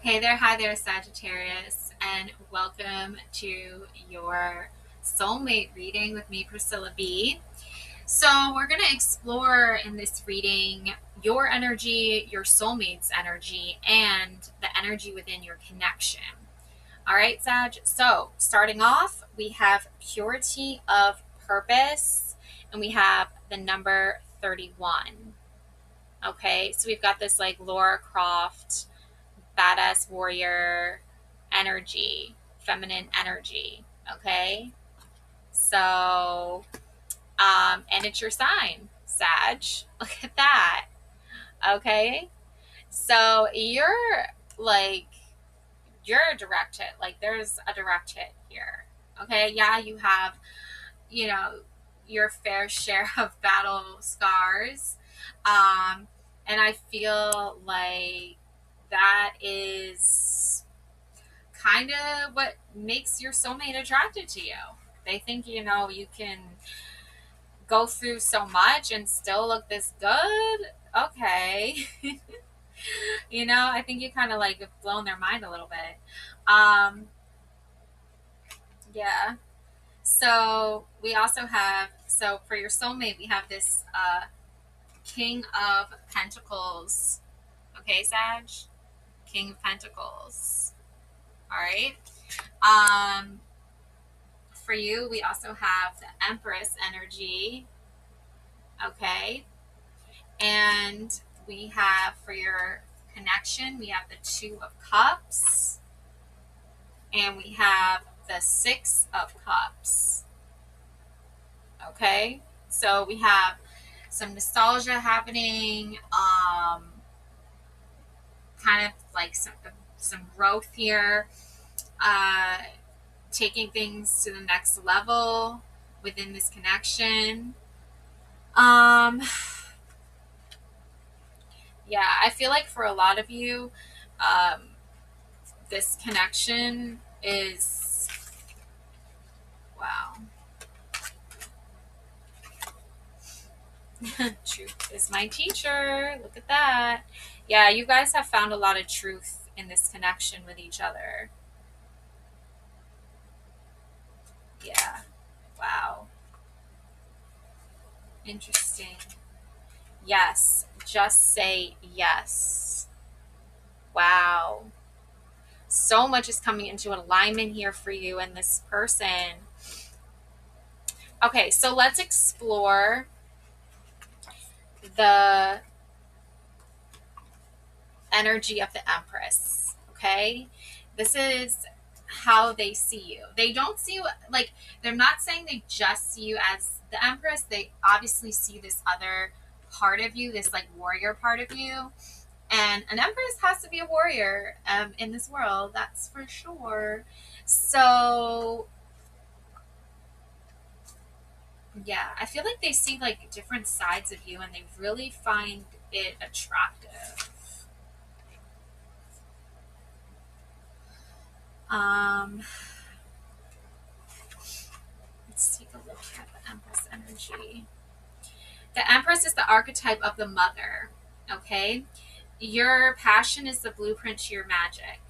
Hey there, hi there, Sagittarius, and welcome to your soulmate reading with me, Priscilla B. So, we're going to explore in this reading your energy, your soulmate's energy, and the energy within your connection. All right, Sag. So, starting off, we have purity of purpose, and we have the number 31. Okay, so we've got this like Laura Croft badass warrior energy, feminine energy. Okay. So, and it's your sign, Sag. Look at that. Okay. So like, you're a direct hit. Like, there's a direct hit here. Okay. Yeah, you have, you know, your fair share of battle scars. Um, and I feel like that is kind of what makes your soulmate attracted to you. They think, you can go through so much and still look this good. Okay. I think you kind of like have blown their mind a little bit. Yeah. So we also have, so for your soulmate, we have this King of Pentacles. Okay, Sag? King of Pentacles. All right. Um, for you, we also have the Empress energy. Okay. And we have for your connection, we have the Two of Cups. And we have the Six of Cups. Okay. So we have some nostalgia happening, kind of like some growth here, taking things to the next level within this connection. Yeah, I feel like for a lot of you, this connection is, wow. Truth is my teacher. Look at that. Yeah, you guys have found a lot of truth in this connection with each other. Yeah. Wow. Interesting. Yes. Just say yes. Wow. So much is coming into alignment here for you and this person. Okay, so let's explore the energy of the Empress. Okay, this is how they see you. They don't see you like, they're not saying they just see you as the Empress. They obviously see this other part of you, this like warrior part of you. And an Empress has to be a warrior in this world, that's for sure. So yeah, I feel like they see like different sides of you and they really find it attractive. Um, let's take a look at the Empress energy. The Empress is the archetype of the mother, okay? Your passion is the blueprint to your magic.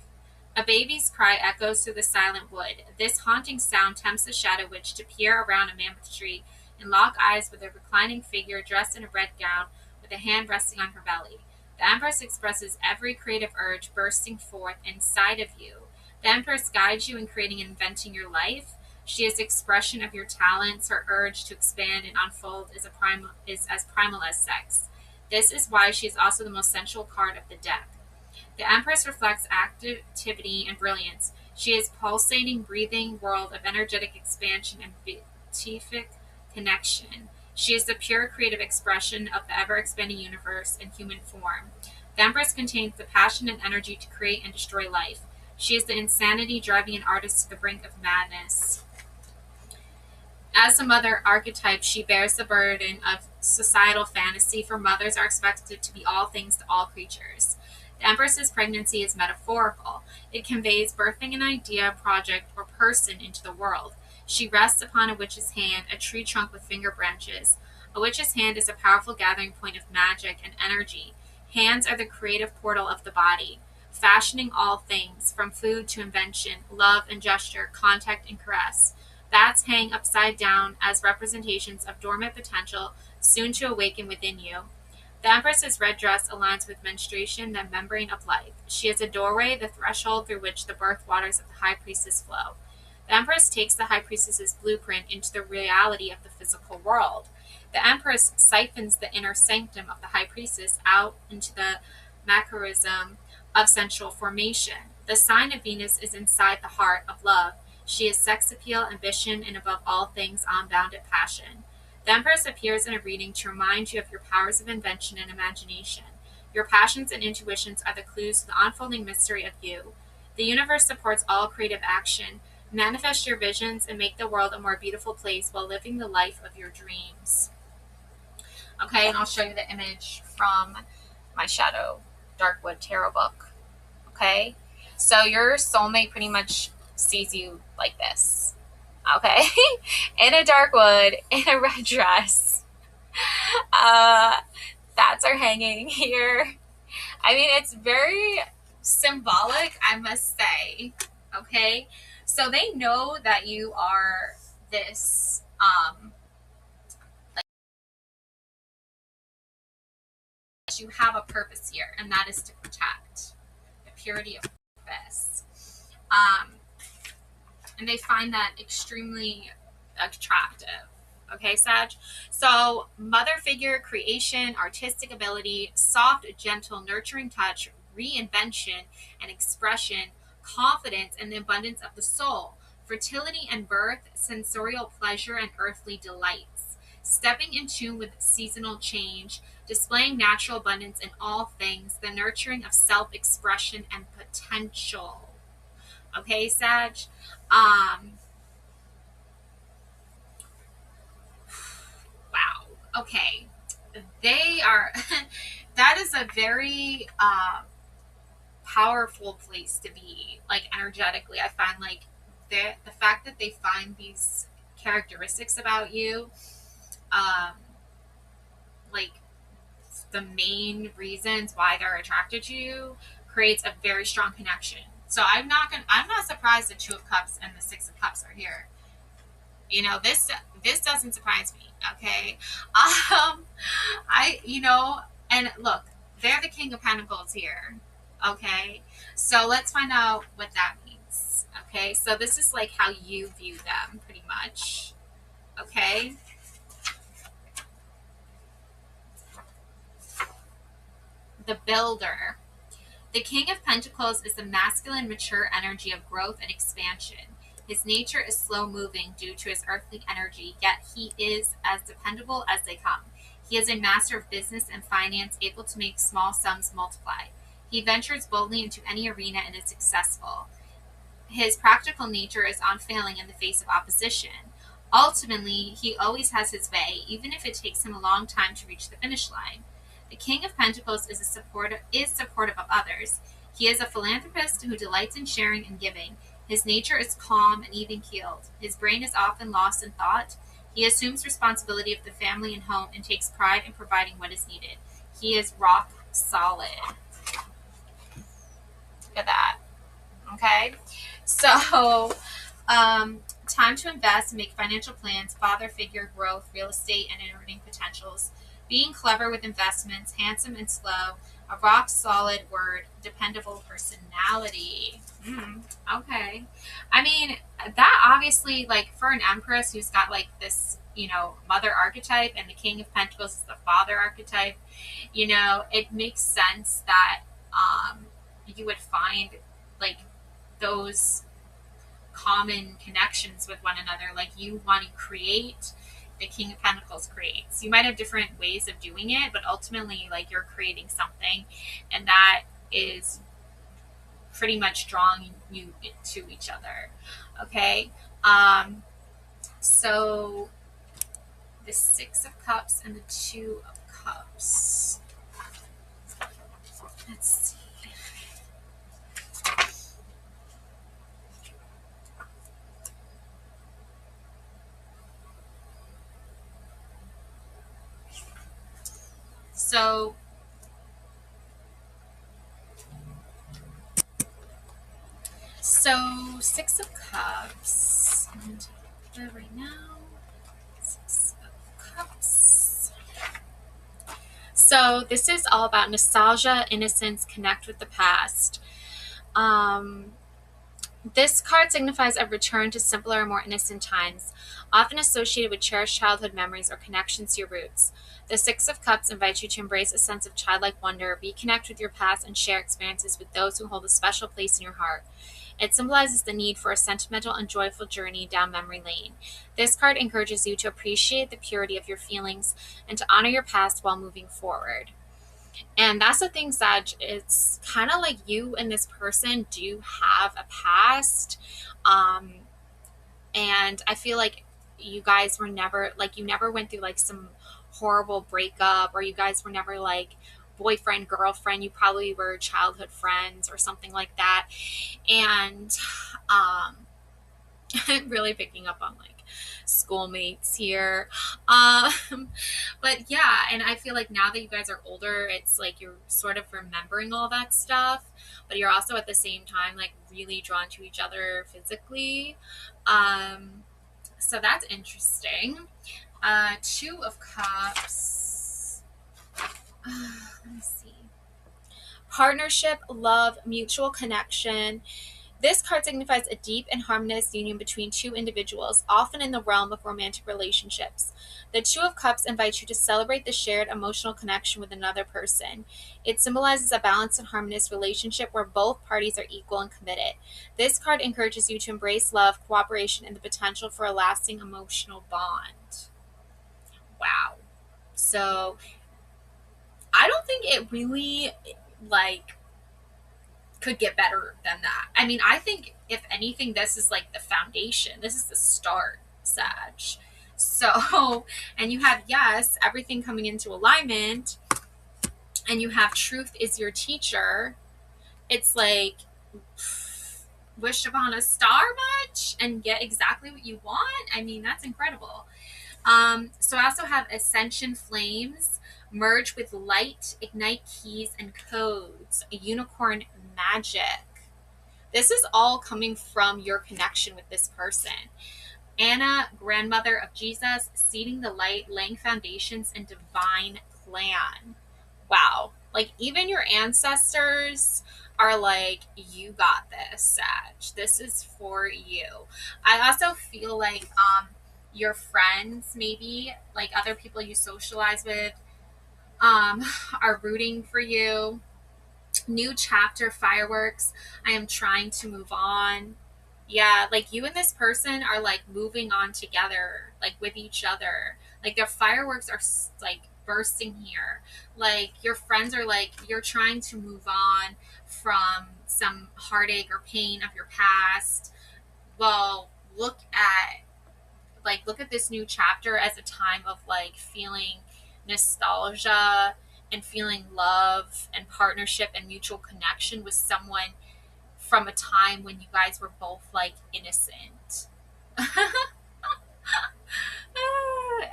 A baby's cry echoes through the silent wood. This haunting sound tempts the shadow witch to peer around a mammoth tree and lock eyes with a reclining figure dressed in a red gown with a hand resting on her belly. The Empress expresses every creative urge bursting forth inside of you. The Empress guides you in creating and inventing your life. She is the expression of your talents. Her urge to expand and unfold is as primal as sex. This is why she is also the most sensual card of the deck. The Empress reflects activity and brilliance. She is pulsating, breathing world of energetic expansion and beatific connection. She is the pure creative expression of the ever-expanding universe in human form. The Empress contains the passion and energy to create and destroy life. She is the insanity driving an artist to the brink of madness. As a mother archetype, she bears the burden of societal fantasy, for mothers are expected to be all things to all creatures. The Empress's pregnancy is metaphorical. It conveys birthing an idea, project, or person into the world. She rests upon a witch's hand, a tree trunk with finger branches. A witch's hand is a powerful gathering point of magic and energy. Hands are the creative portal of the body. fashioning all things, from food to invention, love and gesture, contact and caress. Bats hang upside down as representations of dormant potential soon to awaken within you. The Empress's red dress aligns with menstruation, the membrane of life. She is a doorway, the threshold through which the birth waters of the High Priestess flow. The Empress takes the High Priestess's blueprint into the reality of the physical world. The Empress siphons the inner sanctum of the High Priestess out into the macarism of sensual formation. The sign of Venus is inside the heart of love. She is sex appeal, ambition, and above all things, unbounded passion. The Empress appears in a reading to remind you of your powers of invention and imagination. Your passions and intuitions are the clues to the unfolding mystery of you. The universe supports all creative action. Manifest your visions and make the world a more beautiful place while living the life of your dreams. Okay, and I'll show you the image from my Shadow Darkwood Tarot book. Okay, so your soulmate pretty much sees you like this. Okay, in a dark wood, in a red dress. Bats are hanging here. I mean, it's very symbolic, I must say. Okay, so they know that you are this, like, you have a purpose here, and that is to protect the purity of this. And they find that extremely attractive. Okay, Sag? So, mother figure, creation, artistic ability, soft, gentle, nurturing touch, reinvention and expression, confidence, and the abundance of the soul, fertility and birth, sensorial pleasure, and earthly delights, stepping in tune with seasonal change, displaying natural abundance in all things, the nurturing of self-expression and potential. Okay, Sag? Wow. Okay. They are, that is a very powerful place to be, like, energetically. I find, like, the fact that they find these characteristics about you, like, the main reasons why they're attracted to you, creates a very strong connection. So I'm not surprised the Two of Cups and the Six of Cups are here. You know, this doesn't surprise me. Okay, and look, they're the King of Pentacles here. Okay, so let's find out what that means. Okay, so this is like how you view them, pretty much. Okay. The Builder. The King of Pentacles is the masculine, mature energy of growth and expansion. His nature is slow-moving due to his earthly energy, yet he is as dependable as they come. He is a master of business and finance, able to make small sums multiply. He ventures boldly into any arena and is successful. His practical nature is unfailing in the face of opposition. Ultimately, he always has his way, even if it takes him a long time to reach the finish line. The King of Pentacles is supportive of others. He is a philanthropist who delights in sharing and giving. His nature is calm and even-keeled. His brain is often lost in thought. He assumes responsibility of the family and home and takes pride in providing what is needed. He is rock solid. Look at that. Okay? So, time to invest and make financial plans, father figure, growth, real estate, and earning potentials. Being clever with investments, handsome and slow, a rock solid word, dependable personality. Okay. I mean, that obviously, like, for an Empress who's got, like, this, mother archetype, and the King of Pentacles is the father archetype, it makes sense that you would find, like, those common connections with one another. Like, you want to create, the King of Pentacles creates. You might have different ways of doing it, but ultimately, like, you're creating something, and that is pretty much drawing you to each other. Okay, so the Six of Cups and the Two of Cups. Let's see. So So, Six of Cups. And right now, Six of Cups. So, this is all about nostalgia, innocence, connect with the past. This card signifies a return to simpler, more innocent times, often associated with cherished childhood memories or connections to your roots. The Six of Cups invites you to embrace a sense of childlike wonder, reconnect with your past, and share experiences with those who hold a special place in your heart. It symbolizes the need for a sentimental and joyful journey down memory lane. This card encourages you to appreciate the purity of your feelings and to honor your past while moving forward. And that's the thing, Sag. It's kind of like you and this person do have a past. Um, and I feel like you guys were never, like, you never went through like some horrible breakup, or you guys were never like boyfriend, girlfriend. You probably were childhood friends or something like that. And I'm really picking up on like schoolmates here. But yeah, and I feel like now that you guys are older, it's like you're sort of remembering all that stuff, but you're also at the same time like really drawn to each other physically. So that's interesting. Two of Cups. Let me see. Partnership, love, mutual connection. This card signifies a deep and harmonious union between two individuals, often in the realm of romantic relationships. The Two of Cups invites you to celebrate the shared emotional connection with another person. It symbolizes a balanced and harmonious relationship where both parties are equal and committed. This card encourages you to embrace love, cooperation, and the potential for a lasting emotional bond. Wow. So, I don't think it really, like, could get better than that. I mean, I think if anything, this is like the foundation. This is the start, Sag. So, and you have, yes, everything coming into alignment, and you have truth is your teacher. It's like, wish upon a star much and get exactly what you want. I mean, that's incredible. So I also have ascension flames, merge with light, ignite keys and codes, a unicorn magic. This is all coming from your connection with this person. Anna, grandmother of Jesus, seeding the light, laying foundations and divine plan. Wow. Like, even your ancestors are like, you got this, Sag. This is for you. I also feel like your friends, maybe, like other people you socialize with, are rooting for you. New chapter, fireworks. I am trying to move on. Yeah, like you and this person are like moving on together, like with each other. Like their fireworks are like bursting here. Like your friends are like, you're trying to move on from some heartache or pain of your past. Well, look at this new chapter as a time of like feeling nostalgia and feeling love and partnership and mutual connection with someone from a time when you guys were both like innocent.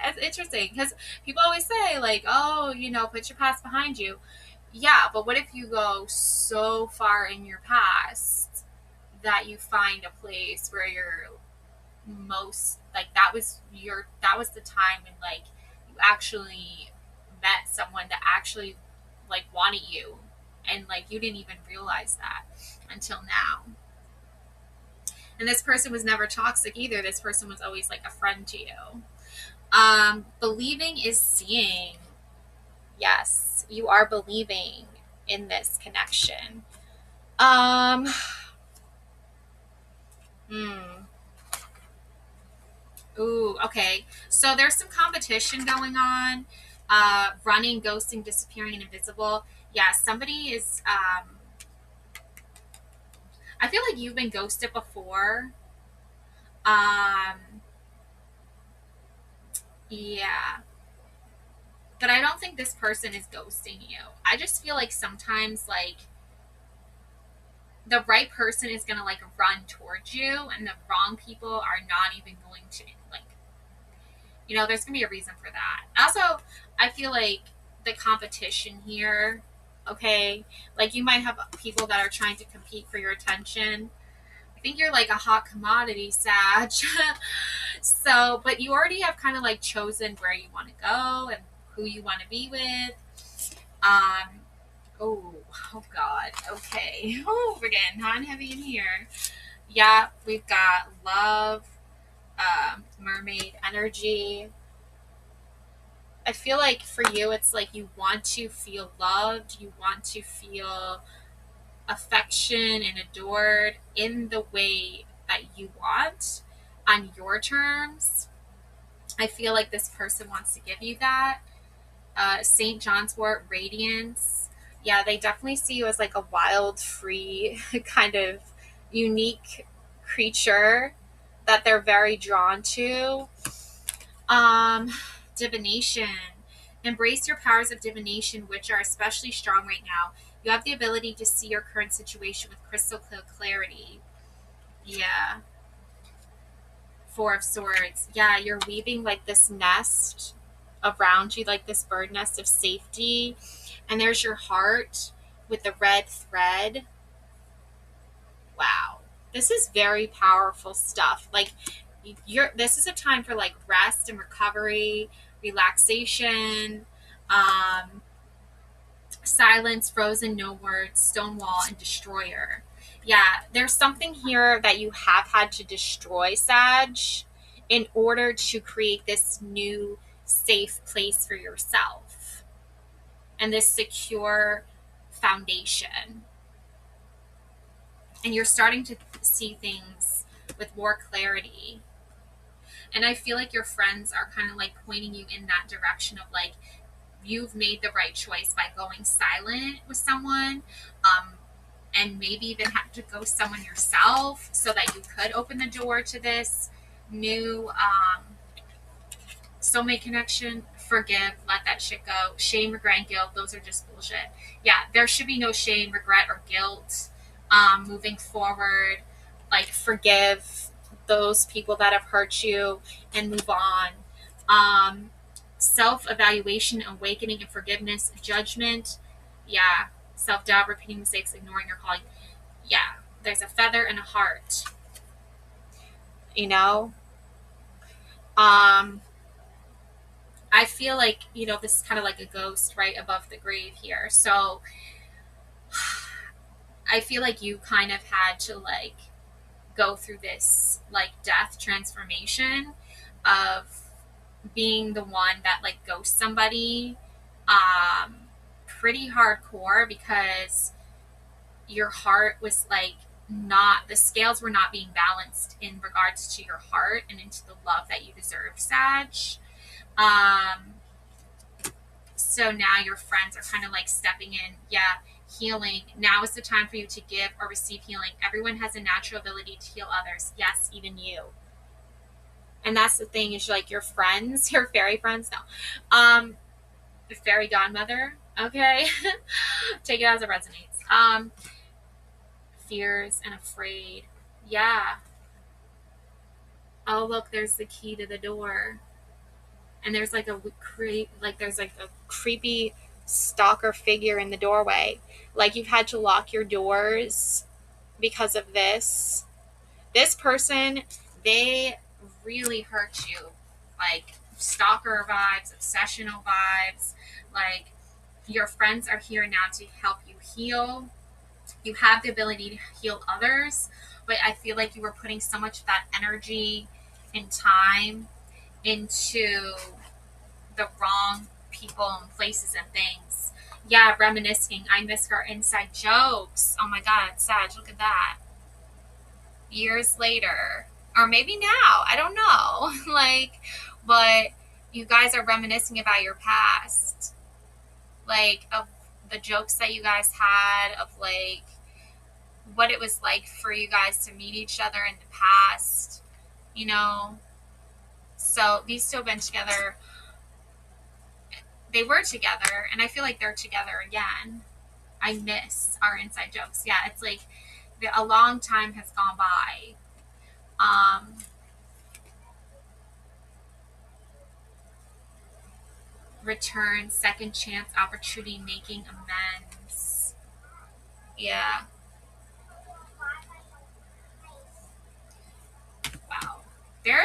It's interesting because people always say like, oh, put your past behind you. Yeah, but what if you go so far in your past that you find a place where you're most like that was the time when like you actually met someone that actually like wanted you, and like you didn't even realize that until now. And this person was never toxic either. This person was always like a friend to you. Believing is seeing. Yes, you are believing in this connection. Ooh, okay. So there's some competition going on. Running, ghosting, disappearing, and invisible. Yeah, somebody is. I feel like you've been ghosted before. Yeah. But I don't think this person is ghosting you. I just feel like sometimes, like, the right person is going to, like, run towards you, and the wrong people are not even going to, like, there's going to be a reason for that. Also, I feel like the competition here, okay, like, you might have people that are trying to compete for your attention. think you're like a hot commodity, Sag. So, but you already have kind of like chosen where you want to go and who you want to be with. Oh, oh God. Okay. Oh, we're getting hot and heavy in here. Yeah, we've got love, mermaid energy. I feel like for you, it's like you want to feel loved. You want to feel affection and adored in the way that you want on your terms. I feel like this person wants to give you that. St. John's wort, radiance. Yeah, they definitely see you as like a wild, free, kind of unique creature that they're very drawn to. Divination. Embrace your powers of divination, which are especially strong right now. You have the ability to see your current situation with crystal clear clarity. Yeah. Four of Swords. Yeah, you're weaving like this nest around you, like this bird nest of safety. And there's your heart with the red thread. Wow. This is very powerful stuff. Like, this is a time for like rest and recovery, relaxation, silence, frozen, no words, stonewall, and destroyer. Yeah, there's something here that you have had to destroy, Sag, in order to create this new safe place for yourself and this secure foundation. And you're starting to see things with more clarity. And I feel like your friends are kind of like pointing you in that direction of like, you've made the right choice by going silent with someone, and maybe even have to ghost someone yourself so that you could open the door to this new soulmate connection. Forgive, let that shit go. Shame, regret, and guilt, those are just bullshit. Yeah, there should be no shame, regret, or guilt moving forward. Like, forgive those people that have hurt you and move on. Self-evaluation, awakening, and forgiveness. Judgment. Yeah. Self-doubt, repeating mistakes, ignoring your calling. Yeah. There's a feather and a heart. You know? I feel like, this is kind of like a ghost right above the grave here. So I feel like you kind of had to like go through this like death transformation of being the one that like ghosts somebody pretty hardcore, because your heart was like not, the scales were not being balanced in regards to your heart and into the love that you deserve, Sag. So now your friends are kind of like stepping in. Yeah, healing. Now is the time for you to give or receive healing. Everyone has a natural ability to heal others. Yes, even you. And that's the thing, is like your friends, your fairy friends, no. The fairy godmother, okay? Take it as it resonates. Fears and afraid. Yeah. Oh, look, there's the key to the door. And there's like there's like a creepy stalker figure in the doorway. Like, you've had to lock your doors because of this. This person, they really hurt you. Like, stalker vibes, obsessional vibes. Like, your friends are here now to help you heal. You have the ability to heal others, but I feel like you were putting so much of that energy and time into the wrong people and places and things. Yeah, reminiscing. I miss our inside jokes. Oh my God, Sag, look at that. Years later, or maybe now, I don't know. Like, but you guys are reminiscing about your past, like of the jokes that you guys had, of like what it was like for you guys to meet each other in the past, So these two have been together. They were together, and I feel like they're together again. I miss our inside jokes. Yeah, it's like a long time has gone by. Return, second chance, opportunity, making amends. Yeah.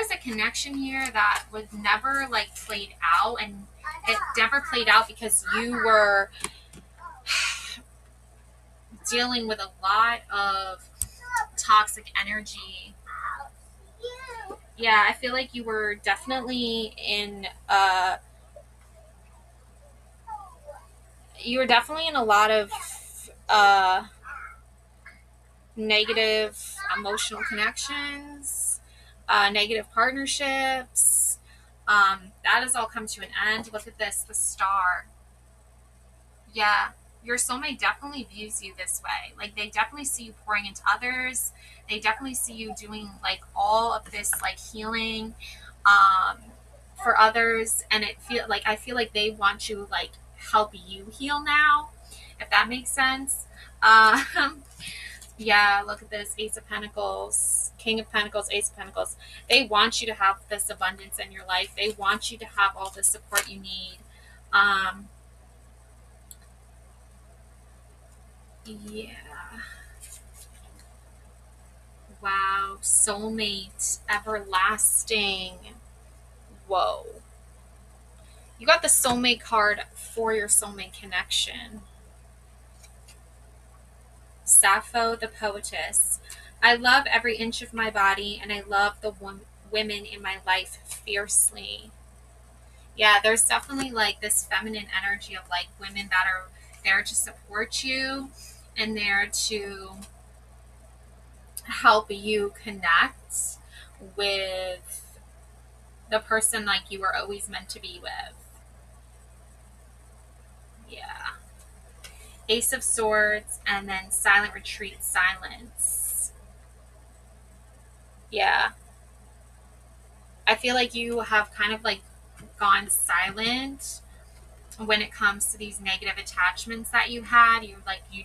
was a connection here that was never like played out, and it never played out because you were dealing with a lot of toxic energy. Yeah, I feel like you were definitely in a lot of negative emotional connections, negative partnerships. That has all come to an end. Look at this, the star. Yeah, your soulmate definitely views you this way. Like, they definitely see you pouring into others. They definitely see you doing like all of this like healing for others, and I feel like they want to like help you heal now, if that makes sense. Um, yeah, look at this, Ace of Pentacles, King of Pentacles, Ace of Pentacles. They want you to have this abundance in your life. They want you to have all the support you need. Yeah. Wow. Soulmate. Everlasting. Whoa. You got the soulmate card for your soulmate connection. Sappho, the poetess. I love every inch of my body, and I love the women in my life fiercely. Yeah, there's definitely like this feminine energy of like women that are there to support you and there to help you connect with the person like you were always meant to be with. Yeah. Ace of Swords, and then Silent Retreat, Silence. Yeah. I feel like you have kind of like gone silent when it comes to these negative attachments that you had. You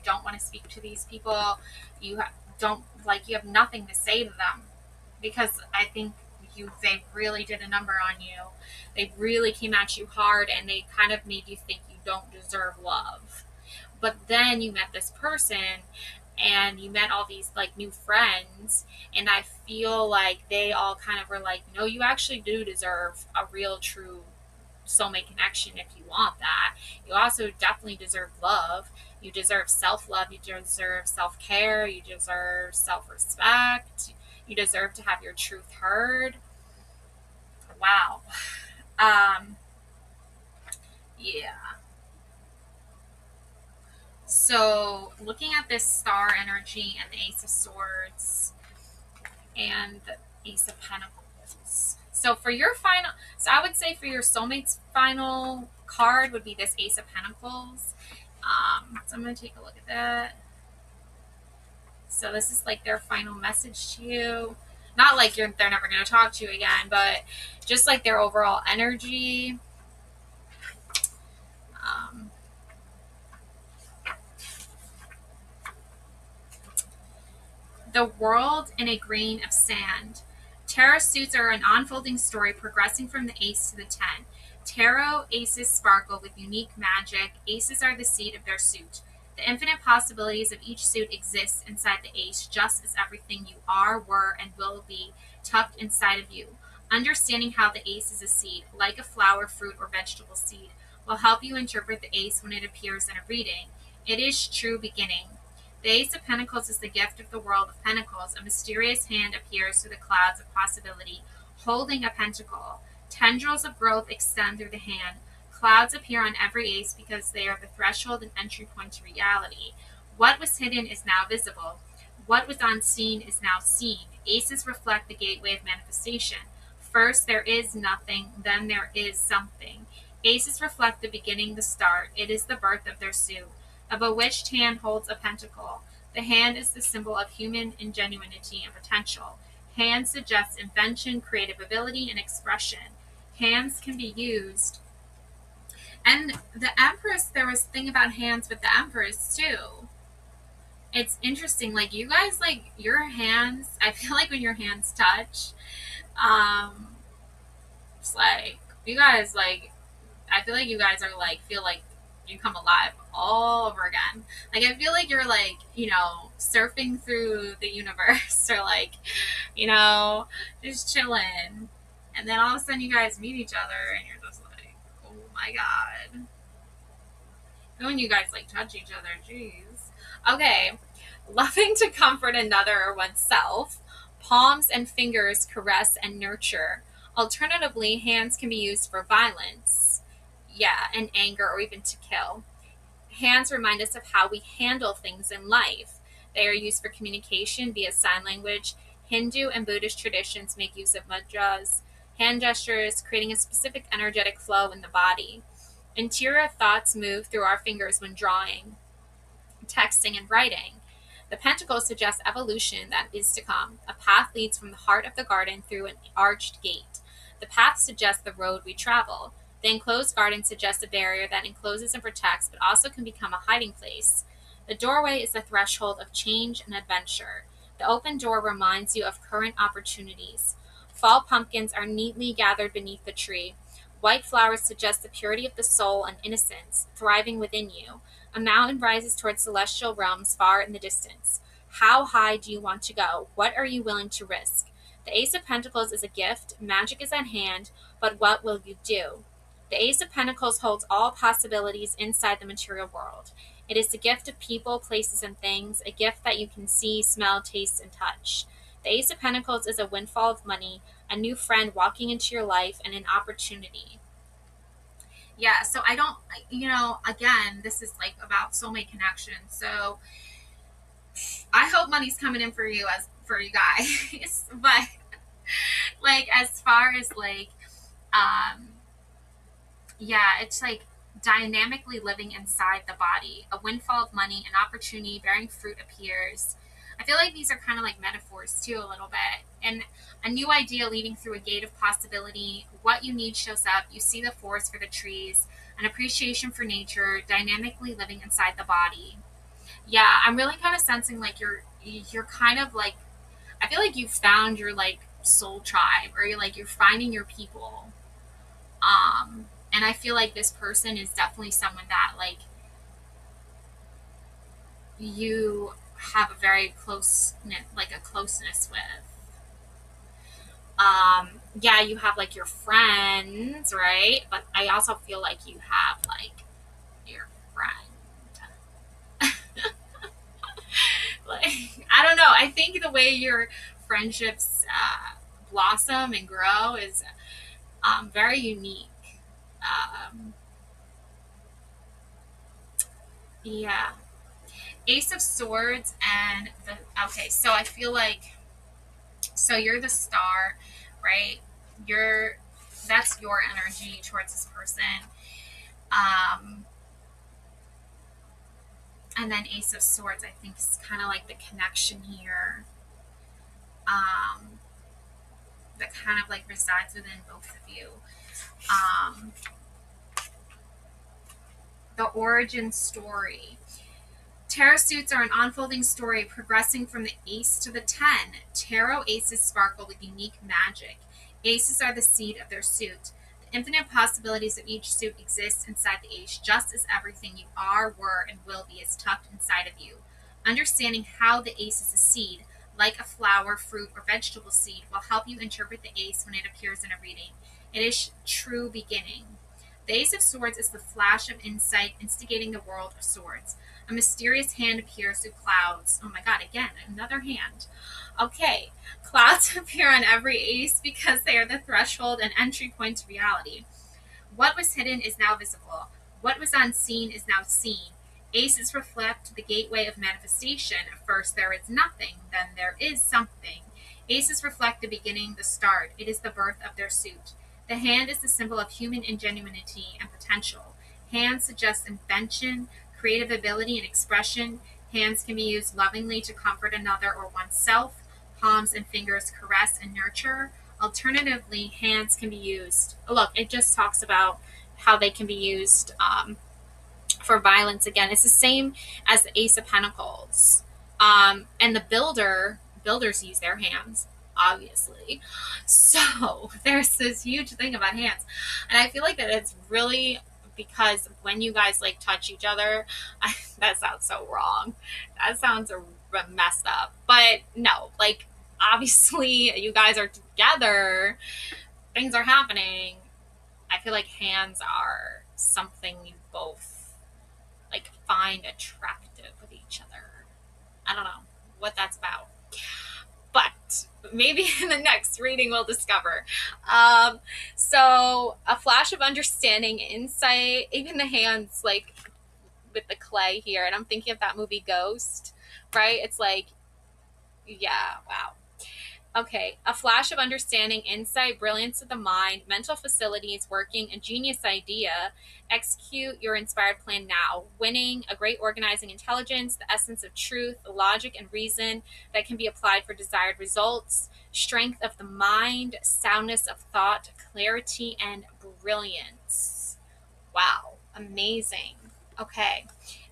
don't want to speak to these people. Don't like, you have nothing to say to them, because I think they really did a number on you. They really came at you hard, and they kind of made you think you don't deserve love. But then you met this person, and you met all these like new friends, and I feel like they all kind of were like, no, you actually do deserve a real true soulmate connection. If you want that, you also definitely deserve love. You deserve self-love. You deserve self-care. You deserve self-respect. You deserve to have your truth heard. Wow. Yeah. So looking at this star energy and the Ace of Swords and the Ace of Pentacles. So for your final, so I would say for your soulmate's final card would be this Ace of Pentacles. So I'm going to take a look at that. So this is like their final message to you. Not like they're never going to talk to you again, but just like their overall energy. The world in a grain of sand. Tarot suits are an unfolding story progressing from the ace to the 10. Tarot aces sparkle with unique magic. Aces are the seed of their suit. The infinite possibilities of each suit exist inside the ace, just as everything you are, were, and will be tucked inside of you. Understanding how the ace is a seed, like a flower, fruit, or vegetable seed, will help you interpret the ace when it appears in a reading. It is true beginning. The Ace of Pentacles is the gift of the world of Pentacles. A mysterious hand appears through the clouds of possibility, holding a pentacle. Tendrils of growth extend through the hand. Clouds appear on every ace because they are the threshold and entry point to reality. What was hidden is now visible. What was unseen is now seen. Aces reflect the gateway of manifestation. First there is nothing, then there is something. Aces reflect the beginning, the start. It is the birth of their suit. A bewitched hand holds a pentacle. The hand is the symbol of human ingenuity and potential. Hands suggest invention, creative ability, and expression. Hands can be used. And the Empress, there was a thing about hands with the Empress too. It's interesting, like you guys, like your hands, I feel like when your hands touch, it's like, you guys, like, I feel like you guys are like, feel like you come alive all over again. Like, I feel like you're like, you know, surfing through the universe or like, you know, just chilling. And then all of a sudden you guys meet each other and you're just like, oh my God. When you guys like touch each other, jeez. Okay. Loving to comfort another or oneself. Palms and fingers caress and nurture. Alternatively, hands can be used for violence. Yeah, and anger or even to kill. Hands remind us of how we handle things in life. They are used for communication via sign language. Hindu and Buddhist traditions make use of mudras, hand gestures, creating a specific energetic flow in the body. Interior thoughts move through our fingers when drawing, texting, and writing. The pentacles suggest evolution that is to come. A path leads from the heart of the garden through an arched gate. The path suggests the road we travel. The enclosed garden suggests a barrier that encloses and protects, but also can become a hiding place. The doorway is the threshold of change and adventure. The open door reminds you of current opportunities. Fall pumpkins are neatly gathered beneath the tree. White flowers suggest the purity of the soul and innocence thriving within you. A mountain rises towards celestial realms far in the distance. How high do you want to go? What are you willing to risk? The Ace of Pentacles is a gift. Magic is at hand, but what will you do? The Ace of Pentacles holds all possibilities inside the material world. It is the gift of people, places, and things, a gift that you can see, smell, taste, and touch. The Ace of Pentacles is a windfall of money, a new friend walking into your life, and an opportunity. Yeah, so I don't, you know, again, this is like about soulmate connection. So I hope money's coming in for you guys. But like, as far as like, yeah, it's like dynamically living inside the body. A windfall of money, an opportunity, bearing fruit appears. I feel like these are kind of like metaphors too, a little bit. And a new idea leading through a gate of possibility. What you need shows up. You see the forest for the trees. An appreciation for nature, dynamically living inside the body. Yeah, I'm really kind of sensing like you're kind of like, I feel like you've found your like soul tribe, or you're finding your people. And I feel like this person is definitely someone that like you have a very closeness with. Yeah, you have like your friends, right? But I also feel like you have like your friend. Like, I don't know. I think the way your friendships blossom and grow is very unique. Um, yeah. Ace of Swords and the, okay, so I feel like, so you're the star, right? That's your energy towards this person. And then Ace of Swords, I think, is kind of like the connection here. That kind of like resides within both of you. The origin story. Tarot suits are an unfolding story progressing from the ace to the 10. Tarot aces sparkle with unique magic. Aces are the seed of their suit. The infinite possibilities of each suit exist inside the ace, just as everything you are, were, and will be is tucked inside of you. Understanding how the ace is a seed, like a flower, fruit, or vegetable seed, will help you interpret the ace when it appears in a reading. It is true beginning. The Ace of Swords is the flash of insight instigating the world of swords. A mysterious hand appears through clouds. Oh my god, again, another hand. Okay, clouds appear on every ace because they are the threshold and entry point to reality. What was hidden is now visible. What was unseen is now seen. Aces reflect the gateway of manifestation. First there is nothing, then there is something. Aces reflect the beginning, the start. It is the birth of their suit. The hand is the symbol of human ingenuity and potential. Hands suggest invention, creative ability, and expression. Hands can be used lovingly to comfort another or oneself. Palms and fingers caress and nurture. Alternatively, hands can be used. Oh, look, it just talks about how they can be used for violence. Again, it's the same as the Ace of Pentacles. And the builders use their hands, obviously. So there's this huge thing about hands. And I feel like that it's really because when you guys like touch each other, that sounds so wrong. That sounds messed up. But no, like obviously you guys are together, things are happening. I feel like hands are something you both like find attractive with each other. I don't know what that's about, but maybe in the next reading we'll discover. So a flash of understanding, insight, even the hands like with the clay here, and I'm thinking of that movie Ghost, right? It's like, yeah, wow. Okay, a flash of understanding, insight, brilliance of the mind, mental facilities, working, a genius idea. Execute your inspired plan now. Winning, a great organizing intelligence, the essence of truth, the logic and reason that can be applied for desired results. Strength of the mind, soundness of thought, clarity, and brilliance. Wow, amazing. Okay,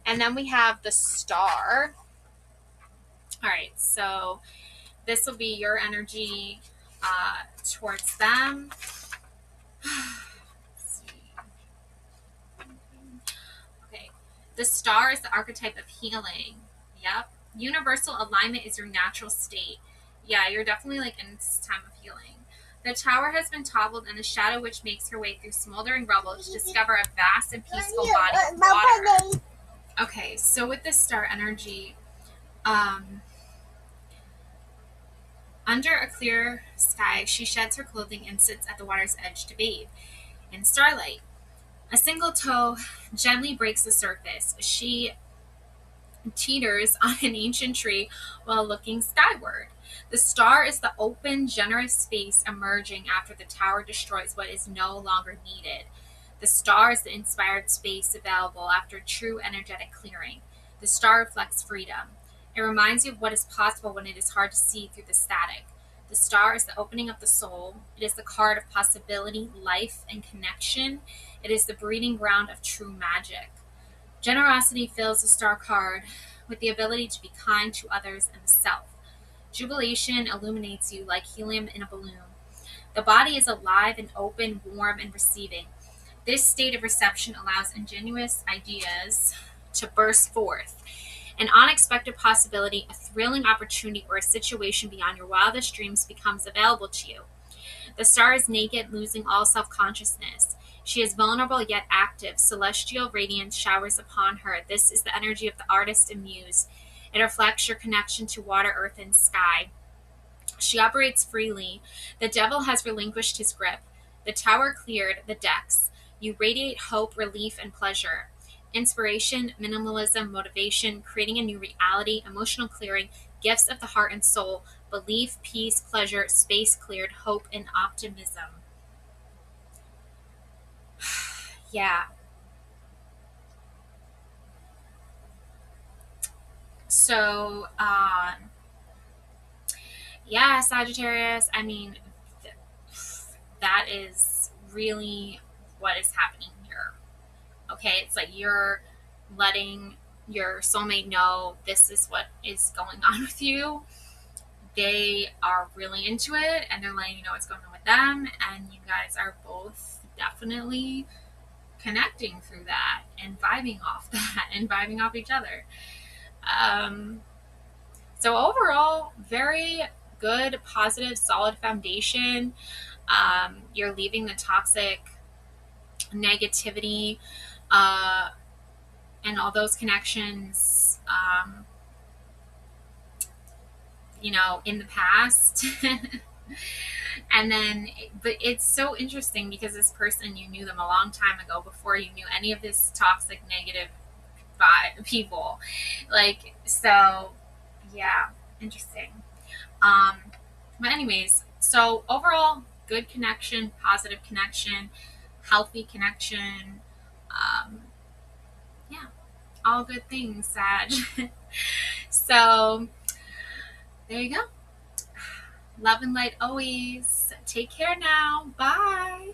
and then we have the star. All right, so this will be your energy towards them. Okay. The star is the archetype of healing. Yep. Universal alignment is your natural state. Yeah, you're definitely like in this time of healing. The tower has been toppled, and the shadow witch makes her way through smoldering rubble to discover a vast and peaceful body of water. Okay, so with this star energy, under a clear sky, she sheds her clothing and sits at the water's edge to bathe in starlight. A single toe gently breaks the surface. She teeters on an ancient tree while looking skyward. The star is the open, generous space emerging after the tower destroys what is no longer needed. The star is the inspired space available after true energetic clearing. The star reflects freedom. It reminds you of what is possible when it is hard to see through the static. The star is the opening of the soul. It is the card of possibility, life, and connection. It is the breeding ground of true magic. Generosity fills the star card with the ability to be kind to others and the self. Jubilation illuminates you like helium in a balloon. The body is alive and open, warm, and receiving. This state of reception allows ingenuous ideas to burst forth. An unexpected possibility, a thrilling opportunity, or a situation beyond your wildest dreams becomes available to you. The star is naked, losing all self-consciousness. She is vulnerable yet active. Celestial radiance showers upon her. This is the energy of the artist and muse. It reflects your connection to water, earth, and sky. She operates freely. The devil has relinquished his grip. The tower cleared, the decks. You radiate hope, relief, and pleasure. Inspiration, minimalism, motivation, creating a new reality, emotional clearing, gifts of the heart and soul, belief, peace, pleasure, space cleared, hope, and optimism. Yeah. So, yeah, Sagittarius, I mean, that is really what is happening here. Okay, it's like you're letting your soulmate know this is what is going on with you. They are really into it, and they're letting you know what's going on with them, and you guys are both definitely connecting through that and vibing off that and vibing off each other. So overall, very good, positive, solid foundation. You're leaving the toxic negativity and all those connections, in the past. And then, but it's so interesting because this person, you knew them a long time ago before you knew any of this toxic, negative people. Like, so, yeah, interesting. But anyways, so overall, good connection, positive connection, healthy connection. Yeah, all good things, Sag. So, there you go. Love and light always. Take care now. Bye.